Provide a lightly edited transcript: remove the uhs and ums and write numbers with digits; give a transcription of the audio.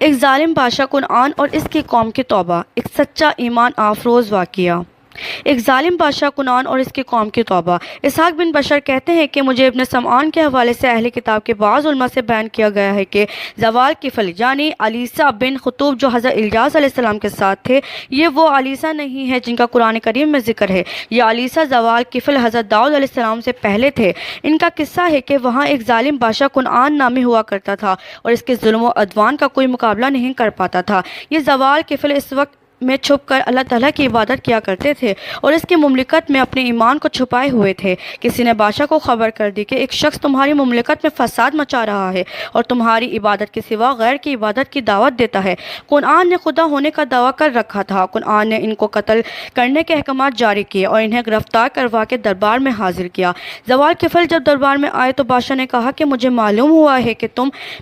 ایک ظالم بادشاہ کنعان اور اس کی قوم کی توبہ۔ ایک سچا ایمان آفروز واقعہ۔ ایک ظالم بادشاہ کنعان اور اس کی قوم کی توبہ۔ اسحاق بن بشر کہتے ہیں کہ مجھے ابن سمعان کے حوالے سے اہل کتاب کے بعض علماء سے بیان کیا گیا ہے کہ زوال کفل یعنی علیسیٰ بن خطوب جو حضرت الیاس علیہ السلام کے ساتھ تھے، یہ وہ علیسیٰ نہیں ہے جن کا قرآن کریم میں ذکر ہے۔ یہ علیسیٰ زوال کفل حضرت داؤد علیہ السلام سے پہلے تھے۔ ان کا قصہ ہے کہ وہاں ایک ظالم بادشاہ کنعان نامی ہوا کرتا تھا اور اس کے ظلم و عدوان کا کوئی مقابلہ نہیں کر پاتا تھا۔ یہ زوال کفل اس وقت میں چھپ کر اللہ تعالیٰ کی عبادت کیا کرتے تھے اور اس کی مملکت میں اپنے ایمان کو چھپائے ہوئے تھے۔ کسی نے بادشاہ کو خبر کر دی کہ ایک شخص تمہاری مملکت میں فساد مچا رہا ہے اور تمہاری عبادت کے سوا غیر کی عبادت کی دعوت دیتا ہے۔ کنعان نے خدا ہونے کا دعویٰ کر رکھا تھا۔ کنعان نے ان کو قتل کرنے کے احکامات جاری کیے اور انہیں گرفتار کروا کے دربار میں حاضر کیا۔ زوال کفل جب دربار میں آئے تو بادشاہ نے کہا کہ مجھے معلوم ہوا ہے کہ تم